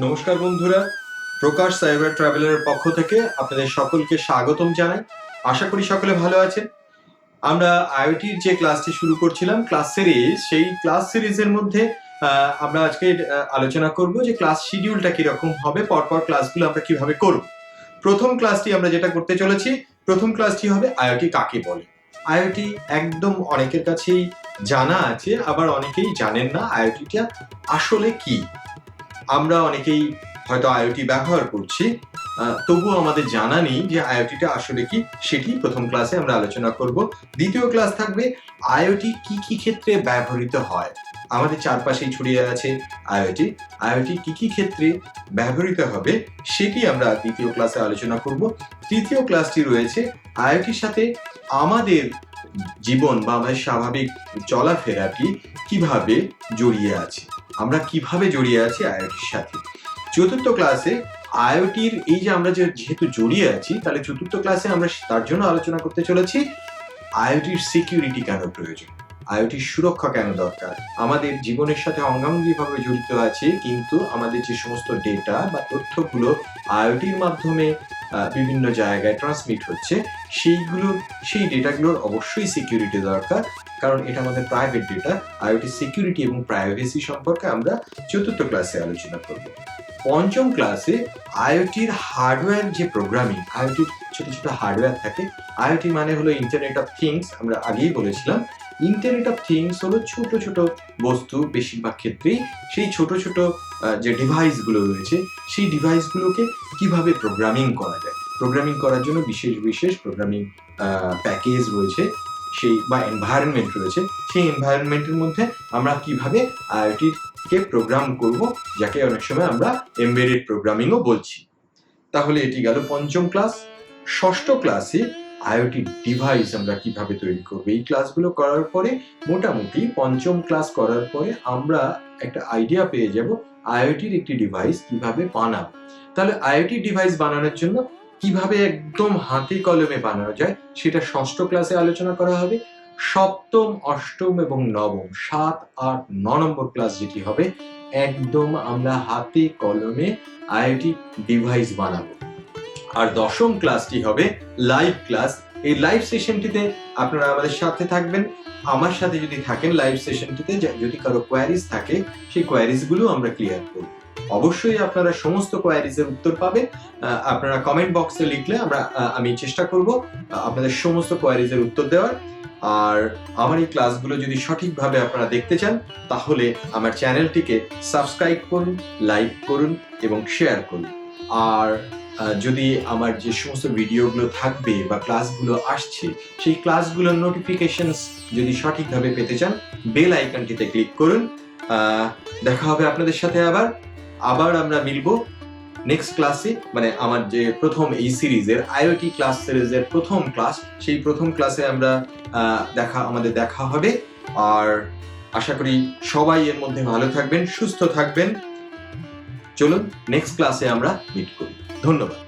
নমস্কার বন্ধুরা, প্রকাশ সাইবার ট্রাভেলের পক্ষ থেকে আপনাদের সকলকে স্বাগতম জানাই। আশা করি সকলে ভালো আছেন। আমরা আইওটির যে ক্লাসটি শুরু করছিলাম ক্লাস সিরিজ, সেই ক্লাস সিরিজের মধ্যে আমরা আজকে আলোচনা করব যে ক্লাস শিডিউলটা কিরকম হবে, পরপর ক্লাসগুলো আমরা কিভাবে করব। প্রথম ক্লাসটি আমরা যেটা করতে চলেছি, প্রথম ক্লাসটি হবে আইওটি কাকে বলে। আইওটি একদম অনেকের কাছেই জানা আছে, আবার অনেকেই জানেন না আইওটিটা আসলে কি। আমরা অনেকেই হয়তো আইওটি ব্যবহার করছি, তবুও আমাদের জানা নেই যে আইওটিটা আসলে কি, সেটি প্রথম ক্লাসে আমরা আলোচনা করব। দ্বিতীয় ক্লাস থাকবে আইওটি কি কি ক্ষেত্রে ব্যবহৃত হয়। আমাদের চারপাশেই ছড়িয়ে আছে আইওটি, আইওটি কি কি ক্ষেত্রে ব্যবহৃত হবে সেটি আমরা দ্বিতীয় ক্লাসে আলোচনা করব। তৃতীয় ক্লাসটি রয়েছে আইওটির সাথে আমাদের জীবন বা আমাদের স্বাভাবিক চলাফেরাটি কিভাবে জড়িয়ে আছে, আমরা কিভাবে জড়িয়ে আছি আইওটির সাথে। চতুর্থ ক্লাসে আইওটির এই যে আমরা যেহেতু জড়িয়ে আছি, তাহলে চতুর্থ ক্লাসে আমরা তার জন্য আলোচনা করতে চলেছি আইওটির সিকিউরিটি কেন প্রয়োজন, আইওটির সুরক্ষা কেন দরকার। আমাদের জীবনের সাথে অঙ্গাঙ্গিভাবে জড়িত আছে, কিন্তু আমাদের যে সমস্ত ডেটা বা তথ্যগুলো আইওটির মাধ্যমে বিভিন্ন জায়গায় ট্রান্সমিট হচ্ছে, সেই ডেটাগুলোর অবশ্যই সিকিউরিটি দরকার, কারণ এটা আমাদের প্রাইভেট ডেটা। আইওটি সিকিউরিটি এবং প্রাইভেসি সম্পর্কে আমরা চতুর্থ ক্লাসে আলোচনা করব। পঞ্চম ক্লাসে আইওটির হার্ডওয়্যার যে প্রোগ্রামিং, আইওটির ছোট ছোট হার্ডওয়্যার থাকে। আইওটি মানে হলো ইন্টারনেট অফ থিংস। আমরা আগেই বলেছিলাম ইন্টারনেট অফ থিংস হলো ছোট ছোট বস্তু, বেশিরভাগ ক্ষেত্রেই সেই ছোট ছোট যে ডিভাইসগুলো রয়েছে, সেই ডিভাইসগুলোকে কিভাবে প্রোগ্রামিং করা যায়। প্রোগ্রামিং করার জন্য বিশেষ বিশেষ প্রোগ্রামিং প্যাকেজ রয়েছে, সেই বা এনভায়রনমেন্ট রয়েছে। সেই এনভায়রনমেন্টের মধ্যে আমরা কিভাবে আইওটিকে প্রোগ্রাম করব, যাকে অনেক সময় আমরা এমবেডেড প্রোগ্রামিংও বলছি। তাহলে এটি গেল পঞ্চম ক্লাস। ষষ্ঠ ক্লাসে আইওটি ডিভাইস আমরা কিভাবে তৈরি করব। এই ক্লাসগুলো করার পরে মোটামুটি পঞ্চম ক্লাস করার পরে আমরা একটা আইডিয়া পেয়ে যাব আইওটির একটি ডিভাইস কিভাবে বানাবো। তাহলে আইওটি ডিভাইস বানানোর জন্য কিভাবে একদম হাতে কলমে বানানো যায় সেটা ষষ্ঠ ক্লাসে আলোচনা করা হবে। সপ্তম, অষ্টম এবং নবম, 7, 8, 9 নম্বর ক্লাস যেটি হবে, একদম আমরা হাতে কলমে আইওটি ডিভাইস বানাবো। আর দশম ক্লাসটি হবে লাইভ ক্লাস। এই লাইভ সেশনটিতে আপনারা আমাদের সাথে থাকবেন। আমার সাথে যদি থাকেন লাইভ সেশনটিতে, যদি কারো কোয়ারিজ থাকে, সেই কোয়ারিজগুলো আমরা ক্লিয়ার করব। অবশ্যই আপনারা সমস্ত কোয়ারিজের উত্তর পাবেন। আপনারা কমেন্ট বক্সে লিখলে আমি চেষ্টা করব আপনাদের সমস্ত কোয়ারিজের উত্তর দেওয়ার। আর আমার এই ক্লাসগুলো যদি সঠিকভাবে আপনারা দেখতে চান, তাহলে আমার চ্যানেলটিকে সাবস্ক্রাইব করুন, লাইক করুন এবং শেয়ার করুন। আর যদি আমার যে সমস্ত ভিডিওগুলো থাকবে বা ক্লাসগুলো আসছে, সেই ক্লাসগুলোর নোটিফিকেশনস যদি সঠিকভাবে পেতে চান, বেল আইকনটিতে ক্লিক করুন। দেখা হবে আপনাদের সাথে আবার আমরা মিলবো নেক্সট ক্লাসে, মানে আমার যে প্রথম এই সিরিজের আইওটি ক্লাস সিরিজের প্রথম ক্লাস, সেই প্রথম ক্লাসে আমাদের দেখা হবে। আর আশা করি সবাই এর মধ্যে ভালো থাকবেন, সুস্থ থাকবেন। চলুন নেক্সট ক্লাসে আমরা মিট করি। ধন্যবাদ।